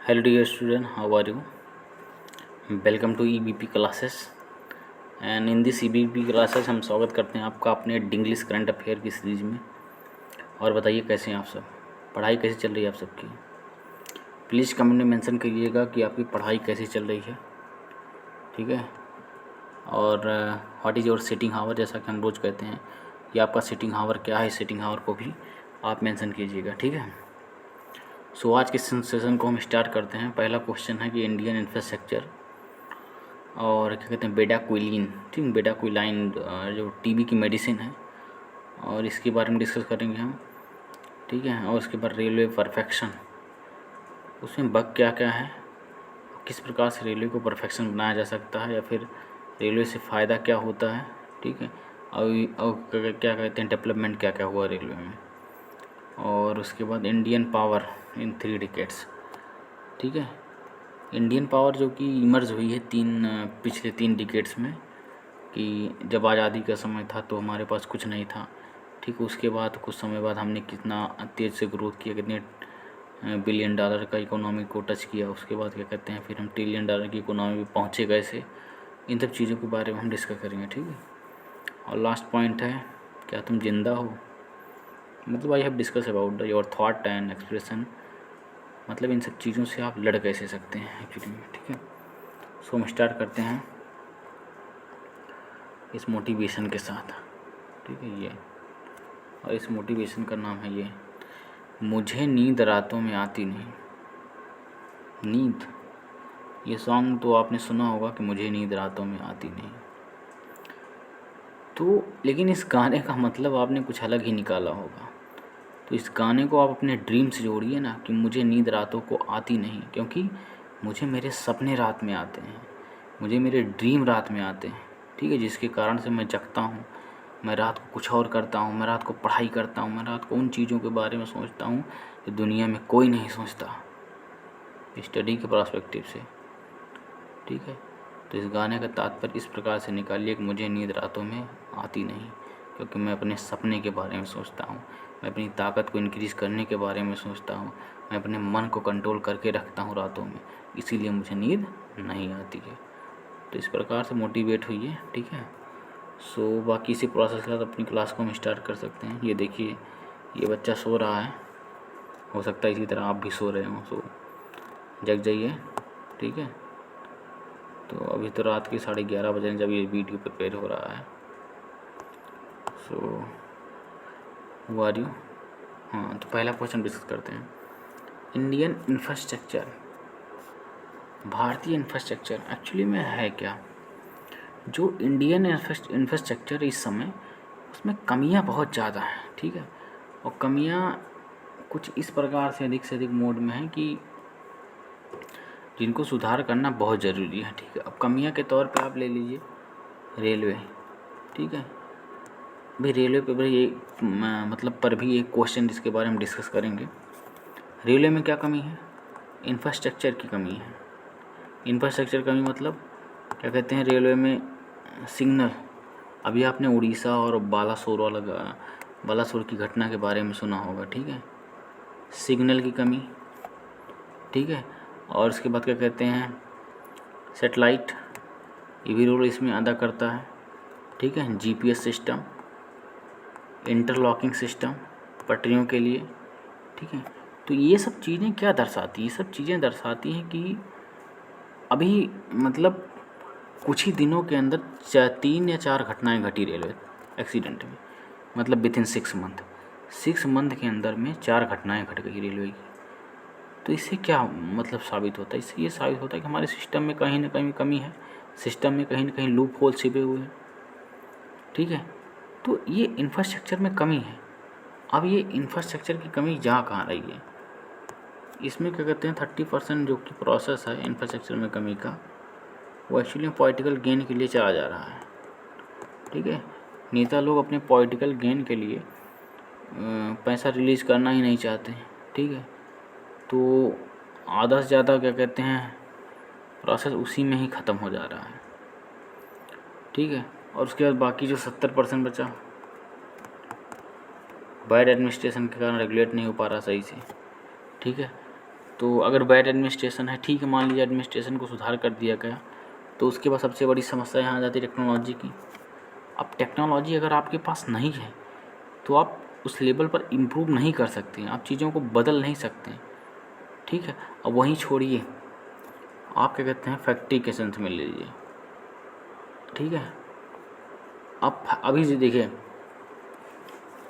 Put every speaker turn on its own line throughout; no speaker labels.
Hello dear student, how are you? Welcome to EBP classes and in this EBP classes हम स्वागत करते हैं आपका अपने इंग्लिश करंट अफेयर की सीरीज में। और बताइए कैसे हैं आप सब, पढ़ाई कैसी चल रही है आप सबकी। प्लीज़ कमेंट में मेंशन करिएगा कि आपकी पढ़ाई कैसी चल रही है, ठीक है। और व्हाट इज़ योर सिटिंग हावर, जैसा कि हम रोज़ कहते हैं, ये आपका सिटिंग हावर क्या है, सिटिंग हावर को भी आप मेंशन कीजिएगा, ठीक है। सो आज के सेशन को हम स्टार्ट करते हैं। पहला क्वेश्चन है कि इंडियन इंफ्रास्ट्रक्चर और क्या कहते हैं बेडाक्विलिन, ठीक, बेडाक्विलाइन जो टीबी की मेडिसिन है, और इसके बारे में डिस्कस करेंगे हम, ठीक है। और उसके बाद रेलवे परफेक्शन, उसमें बग क्या क्या है, किस प्रकार से रेलवे को परफेक्शन बनाया जा सकता है, या फिर रेलवे से फ़ायदा क्या होता है, ठीक है। और क्या कहते हैं डेवलपमेंट क्या क्या हुआ रेलवे में। और उसके बाद इंडियन पावर इन 3 डिकेड्स, ठीक है। इंडियन पावर जो कि इमर्ज हुई है पिछले 3 डिकेड्स में, कि जब आज़ादी का समय था तो हमारे पास कुछ नहीं था, ठीक। उसके बाद कुछ समय बाद हमने कितना तेज़ से ग्रोथ किया, कितने बिलियन डॉलर का इकोनॉमी को टच किया। उसके बाद क्या कहते हैं फिर हम ट्रिलियन डॉलर की इकोनॉमी में पहुँचे कैसे, इन सब चीज़ों के बारे में हम डिस्कस करेंगे, ठीक है। और लास्ट पॉइंट है, क्या तुम जिंदा हो, मतलब I have discuss about your thought and expression, मतलब इन सब चीज़ों से आप लड़ कैसे सकते हैं एक्चुअली में, ठीक है। सो हम स्टार्ट करते हैं इस मोटिवेशन के साथ, ठीक है। ये और इस मोटिवेशन का नाम है ये, मुझे नींद रातों में आती नहीं। नींद, ये सॉन्ग तो आपने सुना होगा कि मुझे नींद रातों में आती नहीं, तो लेकिन इस गाने का मतलब आपने कुछ अलग ही निकाला होगा। तो इस गाने को आप अपने ड्रीम से जोड़िए ना, कि मुझे नींद रातों को आती नहीं, क्योंकि मुझे मेरे सपने रात में आते हैं, मुझे मेरे ड्रीम रात में आते हैं, ठीक है। जिसके कारण से मैं जगता हूँ, मैं रात को कुछ और करता हूँ, मैं रात को पढ़ाई करता हूँ, मैं रात को उन चीज़ों के बारे में सोचता हूँ कि दुनिया में कोई नहीं सोचता, स्टडी के पर्सपेक्टिव से, ठीक है। तो इस गाने का तात्पर्य इस प्रकार से निकालिए कि मुझे नींद रातों में आती नहीं, क्योंकि मैं अपने सपने के बारे में सोचता हूँ, मैं अपनी ताकत को इंक्रीज़ करने के बारे में सोचता हूँ, मैं अपने मन को कंट्रोल करके रखता हूँ रातों में, इसीलिए मुझे नींद नहीं आती है। तो इस प्रकार से मोटिवेट हुई है, ठीक है। सो बाकी इसी प्रोसेस के साथ अपनी क्लास को हम स्टार्ट कर सकते हैं। ये देखिए, ये बच्चा सो रहा है, हो सकता है इसी तरह आप भी सो रहे हो, सो जग जाइए, ठीक है। तो अभी तो रात के 11:30 बजे जब ये वीडियो प्रिपेयर हो रहा है। सो हू आर यू। हाँ, तो पहला क्वेश्चन डिस्कस करते हैं, इंडियन इंफ्रास्ट्रक्चर, भारतीय इंफ्रास्ट्रक्चर एक्चुअली में है क्या। जो इंडियन इंफ्रास्ट्रक्चर इस समय, उसमें कमियां बहुत ज़्यादा हैं, ठीक है। और कमियां कुछ इस प्रकार से अधिक मोड में है कि जिनको सुधार करना बहुत ज़रूरी है, ठीक है। अब कमियां के तौर पे आप ले लीजिए रेलवे, ठीक है। भाई रेलवे पे भाई मतलब पर भी एक क्वेश्चन जिसके बारे में डिस्कस करेंगे। रेलवे में क्या कमी है, इंफ्रास्ट्रक्चर की कमी है। इंफ्रास्ट्रक्चर कमी मतलब क्या कहते हैं, रेलवे में सिग्नल, अभी आपने उड़ीसा और बालासोर की घटना के बारे में सुना होगा, ठीक है। सिग्नल की कमी, ठीक है। और उसके बाद क्या कहते हैं, सेटेलाइट, ये भी रोल इसमें अदा करता है, ठीक है। जीपीएस सिस्टम, इंटरलॉकिंग सिस्टम पटरियों के लिए, ठीक है। तो ये सब चीज़ें क्या दर्शाती हैं, ये सब चीज़ें दर्शाती हैं कि अभी मतलब कुछ ही दिनों के अंदर 3 या 4 घटनाएं घटी रेलवे एक्सीडेंट में, मतलब विथिन 6 मंथ के अंदर में 4 घटनाएं घट गई रेलवे की। तो इससे क्या मतलब साबित होता है, इससे ये साबित होता है कि हमारे सिस्टम में कहीं ना कहीं कमी है, सिस्टम में कहीं ना कहीं लूप होल छिपे हुए हैं, ठीक है। तो ये इंफ्रास्ट्रक्चर में कमी है। अब ये इंफ्रास्ट्रक्चर की कमी जा कहाँ रही है, इसमें क्या कहते हैं 30% जो कि प्रोसेस है इंफ्रास्ट्रक्चर में कमी का, वो एक्चुअली पॉलिटिकल गेन के लिए चला जा रहा है, ठीक है। नेता लोग अपने पॉलिटिकल गेन के लिए पैसा रिलीज़ करना ही नहीं चाहते हैं, ठीक है। तो आधा से ज़्यादा क्या कहते हैं प्रोसेस उसी में ही ख़त्म हो जा रहा है, ठीक है। और उसके बाद बाकी जो 70% बचा, बैड एडमिनिस्ट्रेशन के कारण रेगुलेट नहीं हो पा रहा सही से, ठीक है। तो अगर बैड एडमिनिस्ट्रेशन है, ठीक है, मान लीजिए एडमिनिस्ट्रेशन को सुधार कर दिया गया, तो उसके बाद सबसे बड़ी समस्या यहाँ आ जाती है टेक्नोलॉजी की। अब टेक्नोलॉजी अगर आपके पास नहीं है तो आप उस लेवल पर इम्प्रूव नहीं कर सकते हैं, आप चीज़ों को बदल नहीं सकते हैं, ठीक है। अब वहीं छोड़िए, आप क्या कहते हैं फैक्ट्री के सेंस में ले लीजिए, ठीक है। अब अभी से देखिए,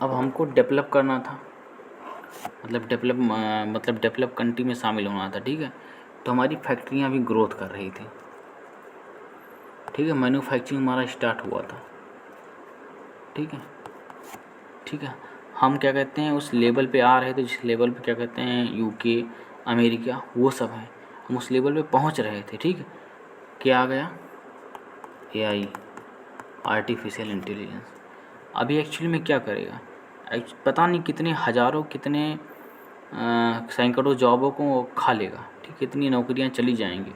अब हमको डेवलप करना था, मतलब डेवलप कंट्री में शामिल होना था, ठीक है। तो हमारी फैक्ट्रियाँ भी ग्रोथ कर रही थी, ठीक है, मैन्युफैक्चरिंग हमारा स्टार्ट हुआ था, ठीक है, ठीक है। हम क्या कहते हैं उस लेवल पे आ रहे थे जिस लेवल पे क्या कहते हैं यूके, अमेरिका, वो सब है, हम उस लेवल पे पहुंच रहे थे, ठीक है। क्या आ गया, एआई, आर्टिफिशियल इंटेलिजेंस। अभी एक्चुअली में क्या करेगा, पता नहीं कितने हज़ारों, कितने सैकड़ों जॉबों को खा लेगा, ठीक है, कितनी नौकरियां चली जाएंगी,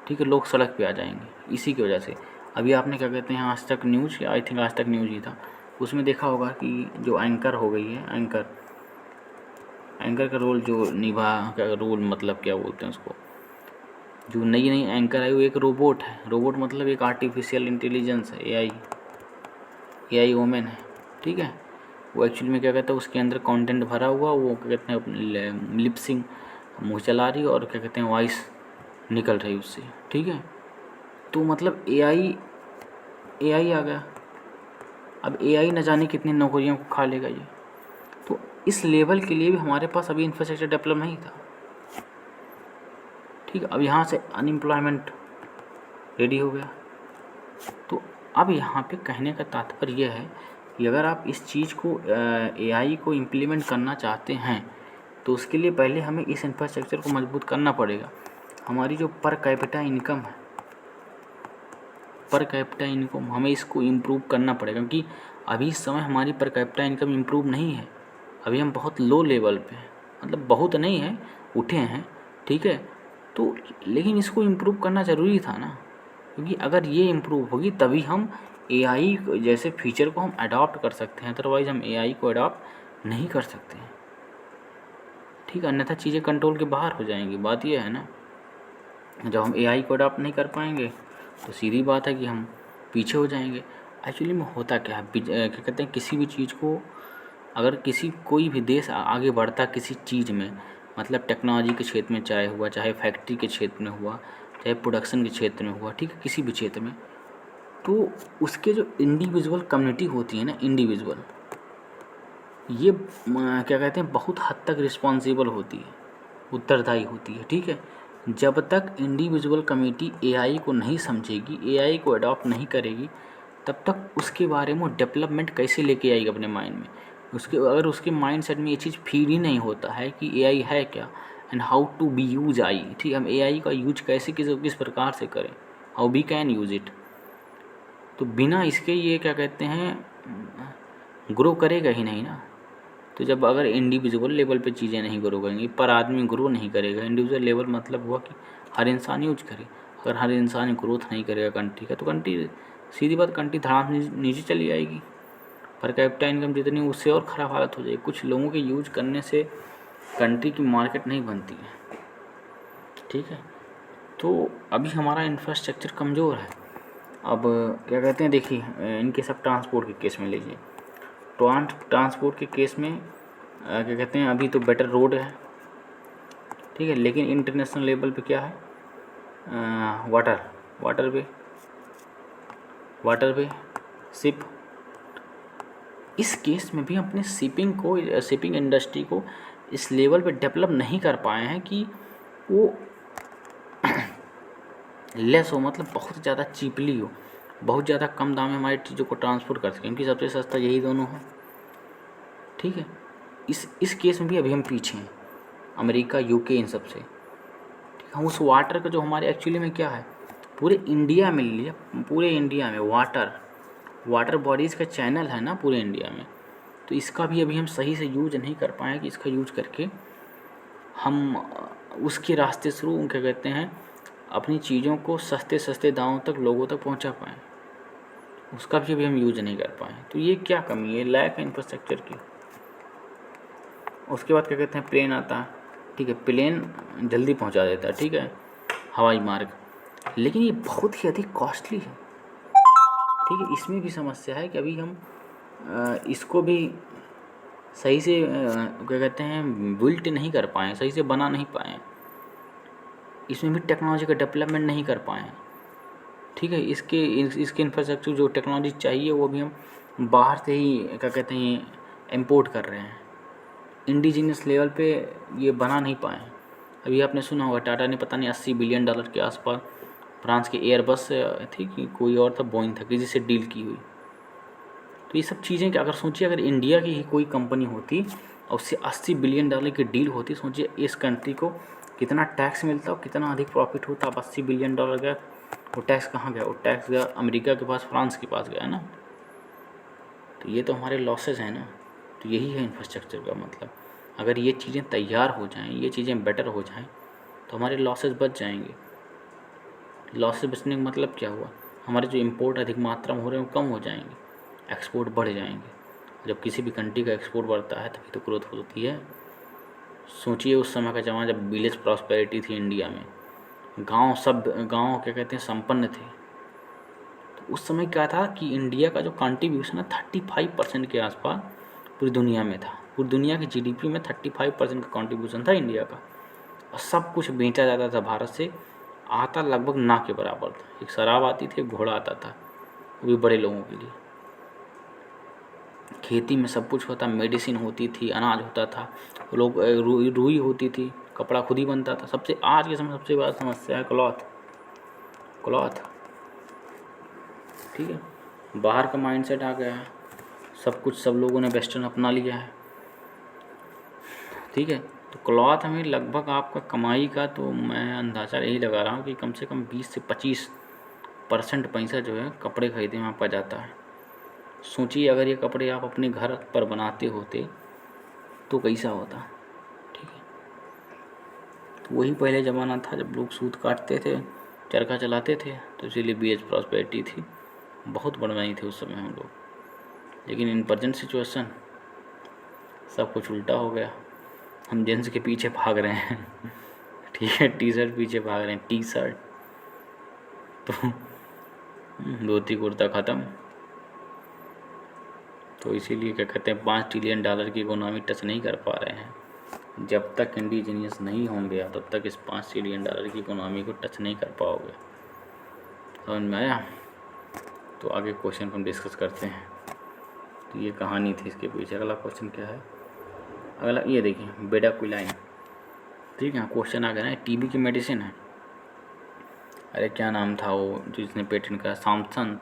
ठीक है, लोग सड़क पे आ जाएंगे इसी की वजह से। अभी आपने क्या कहते हैं आज तक न्यूज़, या आई थिंक आज तक न्यूज़ ही था, उसमें देखा होगा कि जो एंकर हो गई है, एंकर का रोल जो निभा, क्या रोल मतलब क्या बोलते हैं उसको, जो नई नई एंकर आई वो एक रोबोट है, रोबोट मतलब एक आर्टिफिशियल इंटेलिजेंस है, एआई वोमेन है, ठीक है। वो एक्चुअली में क्या कहते हैं उसके अंदर कंटेंट भरा हुआ, वो क्या कहते हैं लिपसिंग मुँह चला रही है और क्या कहते हैं वॉइस निकल रही उससे, ठीक है। तो मतलब एआई आ गया। अब एआई न जाने कितनी नौकरियों को खा लेगा ये। तो इस लेवल के लिए भी हमारे पास अभी इंफ्रास्ट्रक्चर डेवलप नहीं था, ठीक है। अब यहाँ से अनएम्प्लॉयमेंट रेडी हो गया। तो अब यहाँ पे कहने का तात्पर्य यह है कि अगर आप इस चीज़ को एआई को इम्प्लीमेंट करना चाहते हैं तो उसके लिए पहले हमें इस इंफ्रास्ट्रक्चर को मजबूत करना पड़ेगा। हमारी जो पर कैपिटा इनकम है, पर कैपिटा इनकम हमें इसको इम्प्रूव करना पड़ेगा, क्योंकि अभी इस समय हमारी पर कैपिटा इनकम इम्प्रूव नहीं है। अभी हम बहुत लो लेवल पे हैं, मतलब बहुत नहीं है, उठे हैं, ठीक है। तो लेकिन इसको इम्प्रूव करना ज़रूरी था ना, क्योंकि अगर ये इम्प्रूव होगी तभी हम एआई जैसे फीचर को हम अडॉप्ट कर सकते हैं, अदरवाइज़ हम एआई को अडॉप्ट नहीं कर सकते हैं, ठीक है। अन्यथा चीज़ें कंट्रोल के बाहर हो जाएंगी। बात यह है ना, जब हम एआई को अडॉप्ट नहीं कर पाएंगे तो सीधी बात है कि हम पीछे हो जाएंगे। एक्चुअली में होता क्या है, क्या कहते हैं किसी भी चीज़ को अगर कोई भी देश आगे बढ़ता किसी चीज़ में, मतलब टेक्नोलॉजी के क्षेत्र में चाहे हुआ, चाहे फैक्ट्री के क्षेत्र में हुआ, चाहे प्रोडक्शन के क्षेत्र में हुआ, ठीक है, किसी भी क्षेत्र में, तो उसके जो इंडिविजुअल कम्युनिटी होती है ना, इंडिविजुअल, ये क्या कहते हैं बहुत हद तक रिस्पॉन्सिबल होती है, उत्तरदायी होती है, ठीक है। जब तक इंडिविजुअल कम्युनिटी एआई को नहीं समझेगी, एआई को अडॉप्ट नहीं करेगी, तब तक उसके बारे में डेवलपमेंट कैसे लेके आएगी अपने माइंड में। अगर उसके माइंड सेट में ये चीज़ फीड ही नहीं होता है कि एआई है क्या and how to be use AI, ठीक, हम एआई का यूज कैसे किस प्रकार से करें, how we can use it, तो बिना इसके ये क्या कहते हैं ग्रो करेगा ही नहीं ना। तो जब अगर इंडिविजुअल लेवल पे चीज़ें नहीं ग्रो करेंगी, पर आदमी ग्रो नहीं करेगा, इंडिविजुअल लेवल मतलब हुआ कि हर इंसान यूज करे। अगर हर इंसान ग्रोथ नहीं करेगा कंट्री का, तो कंट्री, सीधी बात, कंट्री धड़ाम नीचे चली आएगी। पर कैपिटा इनकम जितनी, उससे और ख़राब हालत हो जाएगी। कुछ लोगों के यूज करने से कंट्री की मार्केट नहीं बनती है, ठीक है। तो अभी हमारा इंफ्रास्ट्रक्चर कमज़ोर है। अब क्या कहते हैं, देखिए इनके सब ट्रांसपोर्ट के केस में लीजिए, ट्रांसपोर्ट के केस में क्या कहते हैं अभी तो बेटर रोड है, ठीक है, लेकिन इंटरनेशनल लेवल पे क्या है, वाटर पे शिप। इस केस में भी अपने शिपिंग इंडस्ट्री को इस लेवल पे डेवलप नहीं कर पाए हैं कि वो लेस हो, मतलब बहुत ज़्यादा चीपली हो, बहुत ज़्यादा कम दाम में हमारी चीज़ों को ट्रांसपोर्ट कर सकें, क्योंकि सबसे सस्ता यही दोनों है, ठीक है। इस केस में भी अभी हम पीछे हैं, अमेरिका, यूके, इन सब से, ठीक है। उस वाटर का जो हमारे एक्चुअली में क्या है, पूरे इंडिया में लीजिए, पूरे इंडिया में वाटर बॉडीज़ का चैनल है ना पूरे इंडिया में, तो इसका भी अभी हम सही से यूज नहीं कर पाए कि इसका यूज करके हम उसके रास्ते थ्रू क्या कहते हैं अपनी चीज़ों को सस्ते सस्ते दामों तक लोगों तक पहुंचा पाएँ, उसका भी अभी हम यूज नहीं कर पाए। तो ये क्या कमी है, लैक है इंफ्रास्ट्रक्चर की। उसके बाद क्या कहते हैं प्लेन आता है, ठीक है, प्लेन जल्दी पहुंचा देता है, ठीक है, हवाई मार्ग, लेकिन ये बहुत ही अधिक कॉस्टली है। ठीक है, इसमें भी समस्या है कि अभी हम इसको भी सही से क्या कहते हैं बिल्ट नहीं कर पाए, सही से बना नहीं पाए, इसमें भी टेक्नोलॉजी का डेवलपमेंट नहीं कर पाए। ठीक है, इसके इंफ्रास्ट्रक्चर जो टेक्नोलॉजी चाहिए वो भी हम बाहर से ही क्या कहते हैं इम्पोर्ट कर रहे हैं, इंडिजीनियस लेवल पे ये बना नहीं पाए। अभी आपने सुना होगा टाटा ने पता नहीं $80 बिलियन के आसपास फ्रांस के एयरबस से थी कि कोई और था, बोइंग था, किसी से डील की हुई। तो ये सब चीज़ें कि अगर सोचिए अगर इंडिया की ही कोई कंपनी होती और उससे $80 बिलियन की डील होती, सोचिए इस कंट्री को कितना टैक्स मिलता और कितना अधिक प्रॉफिट होता। अब $80 बिलियन का वो टैक्स कहाँ गया? वो टैक्स गया अमेरिका के पास, फ्रांस के पास गया है ना। तो ये तो हमारे लॉसेस हैं ना। तो यही है इंफ्रास्ट्रक्चर का मतलब। अगर ये चीज़ें तैयार हो जाएं, ये चीज़ें बेटर हो जाएं, तो हमारे लॉसेस बच जाएंगे। लॉसेस बचने का मतलब क्या हुआ? हमारे जो इम्पोर्ट अधिक मात्रा में हो रहे हैं वो कम हो जाएंगे, एक्सपोर्ट बढ़ जाएंगे। जब किसी भी कंट्री का एक्सपोर्ट बढ़ता है तभी तो ग्रोथ होती है। सोचिए उस समय का ज़माना जब विलेज प्रॉस्पेरिटी थी इंडिया में, गांव क्या कहते हैं संपन्न थे। तो उस समय क्या था कि इंडिया का जो कंट्रीब्यूशन है 35% के आसपास पूरी दुनिया में था। पूरी दुनिया की जीडीपी में 35% का कंट्रीब्यूशन था इंडिया का, और सब कुछ बेचा जाता था भारत से, आता लगभग ना के बराबर था। एक शराब आती थी, एक घोड़ा आता था, वो भी बड़े लोगों के लिए। खेती में सब कुछ होता, मेडिसिन होती थी, अनाज होता था, लोग रुई होती थी, कपड़ा खुद ही बनता था। सबसे आज के समय सबसे बड़ा समस्या है क्लॉथ। ठीक है, बाहर का माइंडसेट आ गया है, सब कुछ सब लोगों ने वेस्टर्न अपना लिया है। ठीक है, तो क्लॉथ में लगभग आपका कमाई का तो मैं अंदाज़ा यही लगा रहा हूँ कि कम से कम 20 से 25% पैसा जो है कपड़े खरीदने में आपका जाता है। सोचिए अगर ये कपड़े आप अपने घर पर बनाते होते तो कैसा होता। ठीक है, तो वही पहले ज़माना था जब लोग सूत काटते थे, चरखा चलाते थे, तो इसीलिए बीएच प्रॉस्पेरिटी थी, बहुत बढ़िया थे उस समय हम लोग। लेकिन इन प्रेजेंट सिचुएशन सब कुछ उल्टा हो गया, हम जींस के पीछे भाग रहे हैं। ठीक है, टी शर्ट पीछे भाग रहे हैं, टी शर्ट तो धोती कुर्ता ख़त्म। तो इसीलिए क्या कहते हैं $5 ट्रिलियन की इकोनॉमी टच नहीं कर पा रहे हैं। जब तक इंडिजीनियस नहीं होंगे तब तक इस $5 ट्रिलियन की इकोनॉमी को टच नहीं कर पाओगे। समझ में आया? तो आगे क्वेश्चन हम डिस्कस करते हैं। तो ये कहानी थी इसके पीछे। अगला क्वेश्चन क्या है? अगला ये देखिए, बेडाक्विलाइन। ठीक है, क्वेश्चन आ गया ना, टीबी की मेडिसिन है। अरे क्या नाम था वो जो जिसने पेटेंट करा?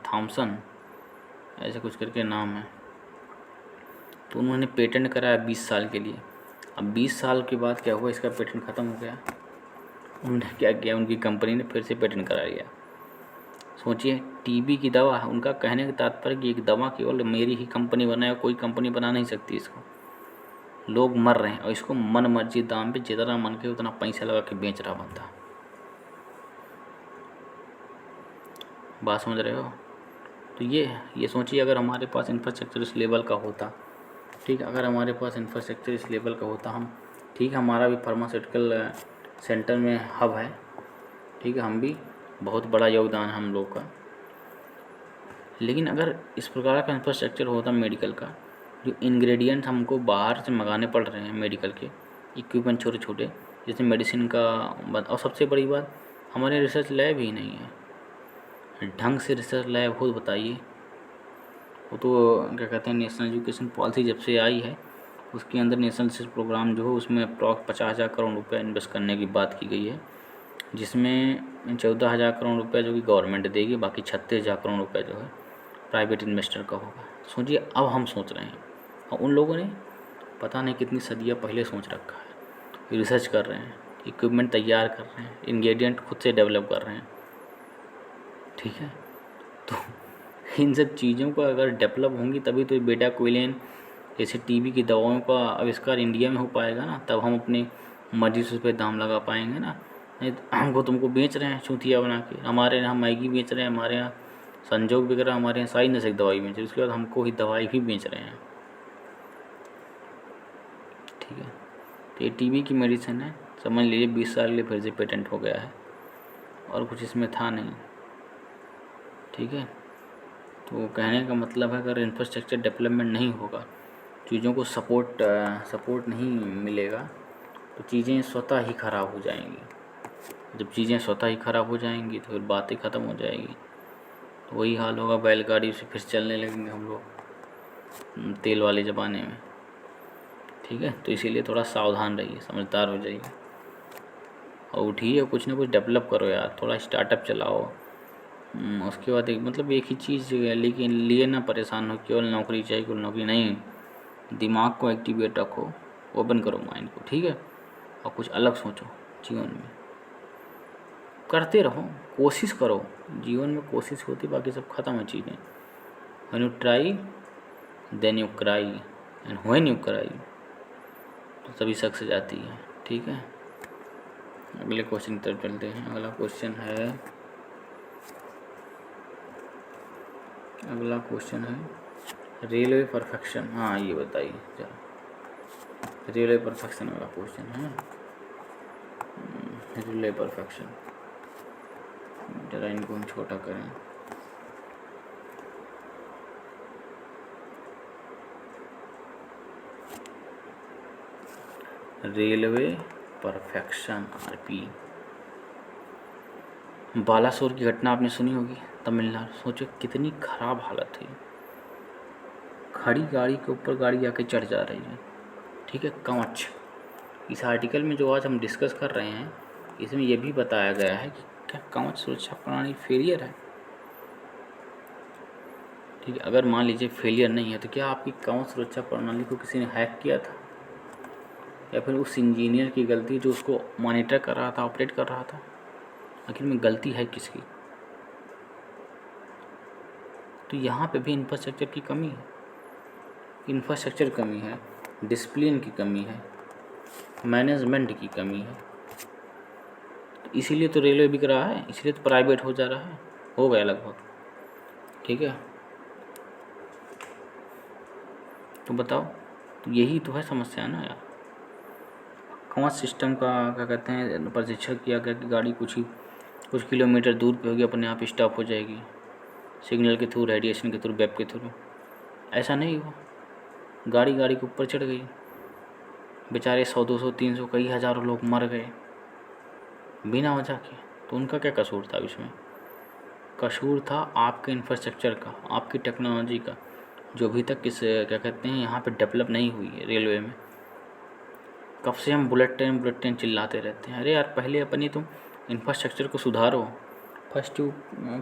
थॉमसन ऐसे कुछ करके नाम है। तो उन्होंने पेटेंट कराया 20 साल के लिए। अब 20 साल के बाद क्या हुआ, इसका पेटेंट ख़त्म हो गया। उन्होंने क्या किया, उनकी कंपनी ने फिर से पेटेंट करा लिया। सोचिए, टीबी की दवा, उनका कहने का तात्पर्य कि एक दवा केवल मेरी ही कंपनी बनाए, कोई कंपनी बना नहीं सकती इसको। लोग मर रहे हैं और इसको मन मर्जी दाम पे जितना मन के उतना पैसा लगा के बेच रहा बंदा। बात समझ रहे हो? तो ये सोचिए अगर हमारे पास इंफ्रास्ट्रक्चर इस लेवल का होता। ठीक है, अगर हमारे पास इंफ्रास्ट्रक्चर इस लेवल का होता, हम ठीक है, हमारा भी फार्मास्यूटिकल सेंटर में हब है। ठीक है, हम भी बहुत बड़ा योगदान है हम लोग का। लेकिन अगर इस प्रकार का इंफ्रास्ट्रक्चर होता मेडिकल का, जो इंग्रेडिएंट हमको बाहर से मंगाने पड़ रहे हैं मेडिकल के इक्विपमेंट छोटे छोटे, जैसे मेडिसिन का, और सबसे बड़ी बात हमारे रिसर्च लैब ही नहीं है ढंग से। रिसर्च लैब खुद बताइए, वो तो क्या कहते हैं नेशनल एजुकेशन पॉलिसी जब से आई है उसके अंदर नेशनल रिसर्च प्रोग्राम जो है उसमें अप्रॉक्स 50,000 करोड़ रुपये इन्वेस्ट करने की बात की गई है, जिसमें 14,000 करोड़ रुपये जो कि गवर्नमेंट देगी, बाकी 36,000 करोड़ रुपये जो है प्राइवेट इन्वेस्टर का होगा। सोचिए अब हम सोच रहे हैं और उन लोगों ने पता नहीं कितनी सदियाँ पहले सोच रखा है। रिसर्च कर रहे हैं, इक्विपमेंट तैयार कर रहे हैं, इंग्रेडिएंट खुद से डेवलप कर रहे हैं। ठीक है, तो इन सब चीज़ों को अगर डेवलप होंगी तभी तो बेडाक्विलाइन जैसे टीबी की दवाओं का आविष्कार इंडिया में हो पाएगा ना। तब हम अपनी मर्जी से उस पर दाम लगा पाएंगे ना। नहीं तो हमको तुमको बेच रहे हैं चूतिया बना के, हमारे यहाँ मैगी बेच रहे हैं, हमारे यहाँ संजोग बिक रहा है, हमारे यहाँ सारी नशे की दवाई बेच रहे हैं, उसके बाद हमको ही दवाई भी बेच रहे हैं। ठीक है, तो ये टीबी की मेडिसिन है, समझ लीजिए 20 साल के लिए फिर से पेटेंट हो गया है और कुछ इसमें था नहीं। ठीक है, तो कहने का मतलब है अगर इंफ्रास्ट्रक्चर डेवलपमेंट नहीं होगा, चीज़ों को सपोर्ट नहीं मिलेगा, तो चीज़ें स्वतः ही ख़राब हो जाएंगी। जब चीज़ें स्वतः ही ख़राब हो जाएंगी तो फिर बातें ख़त्म हो जाएगी। तो वही हाल होगा, बैलगाड़ी से फिर चलने लगेंगे हम लोग तेल वाले ज़माने में। ठीक है, तो इसीलिए थोड़ा सावधान रहिए, समझदार हो जाइए और उठिए, कुछ ना कुछ डेवलप करो यार, थोड़ा स्टार्टअप चलाओ। उसके बाद मतलब एक ही चीज़ है, लेकिन लिए ना परेशान हो केवल नौकरी चाहिए, केवल नौकरी नहीं। दिमाग को एक्टिवेट रखो, ओपन करो माइंड को। ठीक है, और कुछ अलग सोचो जीवन में, करते रहो, कोशिश करो। जीवन में कोशिश होती, बाकी सब खत्म है चीज़ें। When you try then you cry, and when you cry तो तभी सक्सेस आती है। ठीक है, अगले क्वेश्चन की तरफ चलते हैं। अगला क्वेश्चन है रेलवे परफेक्शन। हाँ, ये बताइए जरा, रेलवे परफेक्शन वाला क्वेश्चन है। रेलवे परफेक्शन, जरा इनको हम छोटा करें। Railway perfection RP. बालासोर की घटना आपने सुनी होगी, तमिलनाडु। सोचो कितनी खराब हालत है, खड़ी गाड़ी के ऊपर गाड़ी आके चढ़ जा रही है। ठीक है, कवच। इस आर्टिकल में जो आज हम डिस्कस कर रहे हैं, इसमें यह भी बताया गया है कि क्या कवच सुरक्षा प्रणाली फेलियर है। ठीक है, अगर मान लीजिए फेलियर नहीं है, तो क्या आपकी कवच सुरक्षा प्रणाली को किसी ने हैक किया था, या फिर उस इंजीनियर की गलती जो उसको मॉनिटर कर रहा था, ऑपरेट कर रहा था? आखिर में गलती है किसकी? तो यहाँ पे भी इंफ्रास्ट्रक्चर की कमी है, इंफ्रास्ट्रक्चर कमी है, डिसिप्लिन की कमी है, मैनेजमेंट की कमी है। तो इसीलिए तो रेलवे बिक रहा है, इसलिए तो प्राइवेट हो जा रहा है, हो गया लगभग। ठीक है, तो बताओ, तो यही तो है समस्या ना यार। कौन सिस्टम का क्या कहते हैं प्रशिक्षण किया गया कि गाड़ी कुछ किलोमीटर दूर पे होगी, अपने आप स्टॉप हो जाएगी, सिग्नल के थ्रू, रेडिएशन के थ्रू, वेब के थ्रू। ऐसा नहीं हुआ, गाड़ी के ऊपर चढ़ गई, बेचारे 100, 200, 300, कई हज़ारों लोग मर गए बिना वजह के। तो उनका क्या कसूर था इसमें? कसूर था आपके इंफ्रास्ट्रक्चर का, आपकी टेक्नोलॉजी का, जो अभी तक क्या कहते हैं यहाँ पे डेवलप नहीं हुई है रेलवे में। कब से हम बुलेट ट्रेन चिल्लाते रहते हैं। अरे यार, पहले अपनी तुम इंफ्रास्ट्रक्चर को सुधारो, first you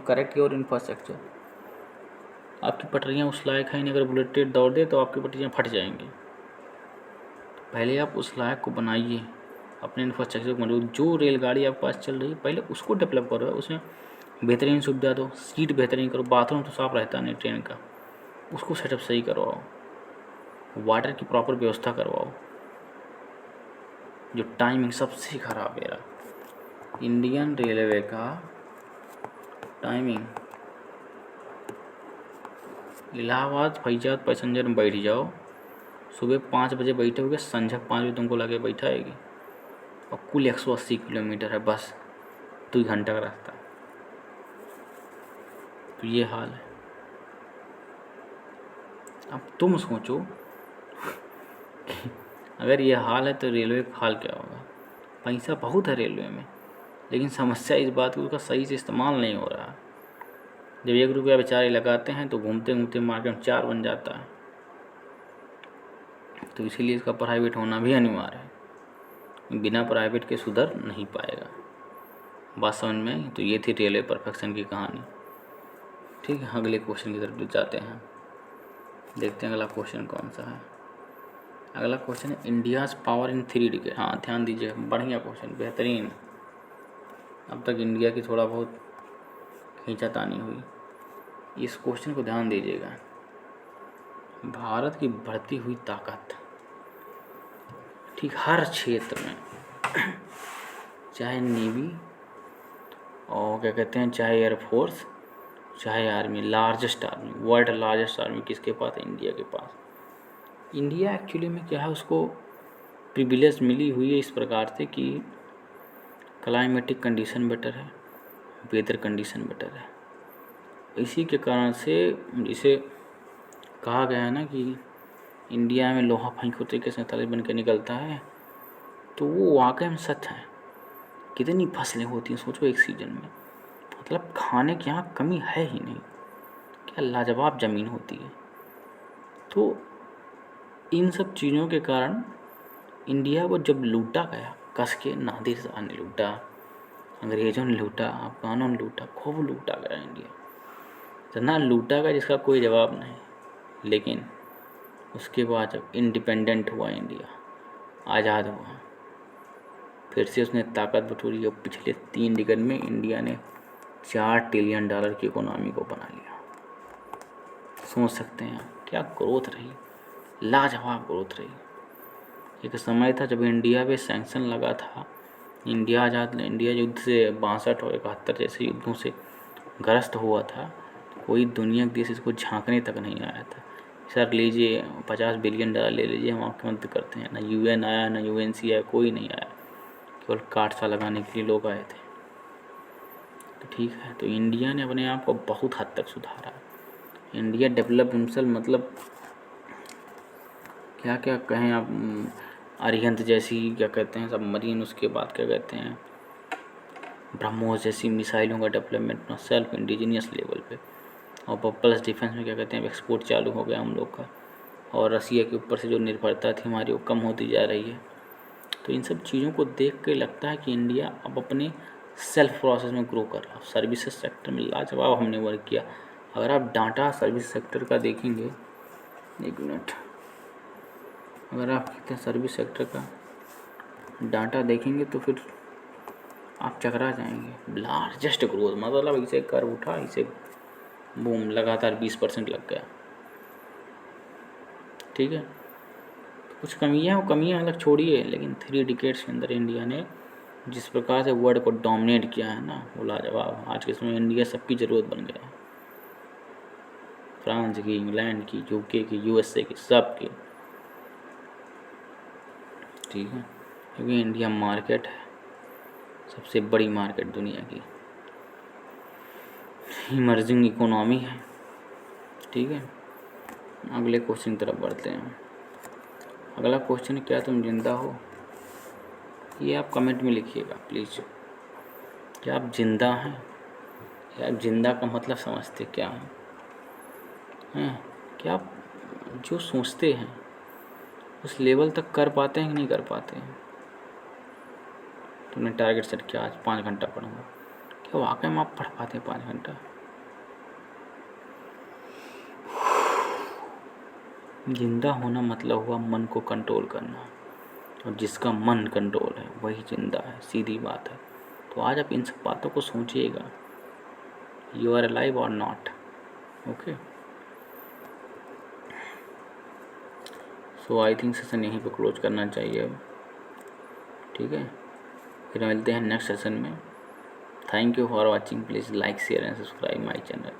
correct your infrastructure. आपकी पटरियाँ उस लायक हैं नहीं, अगर बुलेट ट्रेन दौड़ दे तो आपकी पटरियाँ फट जाएंगी। पहले आप उस लायक को बनाइए, अपने इंफ्रास्ट्रक्चर को मजबूत। जो रेलगाड़ी आपके पास चल रही है पहले उसको डेवलप करो, उसमें बेहतरीन सुविधा दो, सीट बेहतरीन करो, बाथरूम तो साफ रहता नहीं ट्रेन का, उसको सेटअप सही करवाओ, वाटर की प्रॉपर व्यवस्था करवाओ। जो टाइमिंग सबसे ख़राब है इंडियन रेलवे का टाइमिंग, इलाहाबाद फैजाबाद पैसेंजर में बैठ जाओ, सुबह 5 बजे बैठोगे, संझा 5 बजे तुमको लगे बैठाएगी, और कुल 180 किलोमीटर है, बस 2 घंटा का रास्ता। तो ये हाल है। अब तुम सोचो अगर ये हाल है तो रेलवे का हाल क्या होगा। पैसा बहुत है रेलवे में, लेकिन समस्या इस बात की उसका सही से इस्तेमाल नहीं हो रहा। जब 1 रुपया बेचारे लगाते हैं तो घूमते घूमते मार्केट में 4 बन जाता है। तो इसीलिए इसका प्राइवेट होना भी अनिवार्य है, बिना प्राइवेट के सुधर नहीं पाएगा। बात समझ में आई? तो ये थी रेलवे परफेक्शन की कहानी। ठीक है, अगले क्वेश्चन की तरफ जाते हैं, देखते हैं अगला क्वेश्चन कौन सा है। अगला क्वेश्चन है इंडियाज़ पावर इन 3 डिकेड। हाँ, ध्यान दीजिए, बढ़िया क्वेश्चन, बेहतरीन। अब तक इंडिया की थोड़ा बहुत खींचातानी हुई, इस क्वेश्चन को ध्यान दीजिएगा। भारत की बढ़ती हुई ताकत, ठीक हर क्षेत्र में, चाहे नेवी और क्या कहते हैं, चाहे एयरफोर्स, चाहे army, largest army, world largest army किसके पास है? इंडिया के पास। इंडिया एक्चुअली में क्या है, उसको प्रिविलेज मिली हुई है इस प्रकार से कि क्लाइमेटिक कंडीशन बेटर है, वेदर कंडीशन बेटर है। इसी के कारण से इसे कहा गया है ना कि इंडिया में लोहा फेंको तो के 47 बन के निकलता है, तो वो वाकई में सच है। कितनी फसलें होती हैं सोचो एक सीजन में, मतलब खाने की यहाँ कमी है ही नहीं, क्या लाजवाब ज़मीन होती है। तो इन सब चीज़ों के कारण इंडिया को जब लूटा गया कस के, नादिर शाह ने लूटा, अंग्रेज़ों ने लूटा, अफगानों ने लूटा, खूब लूटा गया इंडिया, इतना लूटा गया जिसका कोई जवाब नहीं। लेकिन उसके बाद जब इंडिपेंडेंट हुआ इंडिया, आज़ाद हुआ, फिर से उसने ताकत बटोरी और पिछले 3 डिकेड में इंडिया ने $4 ट्रिलियन की इकोनॉमी को बना लिया। सोच सकते हैं क्या ग्रोथ रही, लाजवाब ग्रोथ रही। एक समय था जब इंडिया पे सैंक्शन लगा था, इंडिया युद्ध से 62 और 71 जैसे युद्धों से ग्रस्त हुआ था, कोई दुनिया के देश इसको झांकने तक नहीं आया था। सर लीजिए $50 बिलियन ले लीजिए, हम आपकी मदद करते हैं। ना UN आया, ना UNC आया, कोई नहीं आया, केवल काटसा लगाने के लिए लोग आए थे। तो ठीक है, तो इंडिया ने अपने आप को बहुत हद तक सुधारा। इंडिया डेवलप हिमसेल्फ, मतलब क्या क्या कहें आप, अरिहंत जैसी क्या कहते हैं सबमरीन, उसके बाद क्या कहते हैं ब्रह्मोस जैसी मिसाइलों का डेवलपमेंट सेल्फ इंडिजीनियस लेवल पे, और प्लस डिफेंस में क्या कहते हैं एक्सपोर्ट चालू हो गया हम लोग का, और रसिया के ऊपर से जो निर्भरता थी हमारी वो कम होती जा रही है। तो इन सब चीज़ों को देख के लगता है कि इंडिया अब अपने सेल्फ प्रोसेस में ग्रो कर रहा है। सर्विसेज सेक्टर में लाजवाब हमने वर्क किया। अगर आप डाटा सर्विस सेक्टर का देखेंगे, एक मिनट, अगर आप सर्विस सेक्टर का डाटा देखेंगे तो फिर आप चकरा जाएंगे। लार्जेस्ट ग्रोथ, मतलब इसे कर्व उठा, इसे बूम लगातार 20% लग गया। ठीक है, कुछ कमियाँ अलग छोड़िए, लेकिन 3 डिकेड्स के अंदर इंडिया ने जिस प्रकार से वर्ल्ड को डोमिनेट किया है ना, वो लाजवाब। आज के समय इंडिया सबकी ज़रूरत बन गया है, फ्रांस की, इंग्लैंड की, UK की, USA की, सब की। ठीक है, क्योंकि इंडिया मार्केट है, सबसे बड़ी मार्केट दुनिया की, इमर्जिंग इकोनॉमी है। ठीक है, अगले क्वेश्चन की तरफ बढ़ते हैं। अगला क्वेश्चन है, क्या तुम जिंदा हो? ये आप कमेंट में लिखिएगा प्लीज़। क्या आप जिंदा हैं? या आप जिंदा का मतलब समझते क्या हैं? क्या आप जो सोचते हैं उस लेवल तक कर पाते हैं कि नहीं कर पाते हैं? तुमने टारगेट सेट किया आज 5 घंटा पढ़ूंगा, क्या वाकई में आप पढ़ पाते हैं 5 घंटा? जिंदा होना मतलब हुआ मन को कंट्रोल करना, और जिसका मन कंट्रोल है वही जिंदा है, सीधी बात है। तो आज आप इन सब बातों को सोचिएगा, यू आर अलाइव और not. Okay, so I think session यहीं पर क्लोज करना चाहिए अब। ठीक है, फिर मिलते हैं नेक्स्ट सेशन में। Thank you for watching, please like share and subscribe my channel.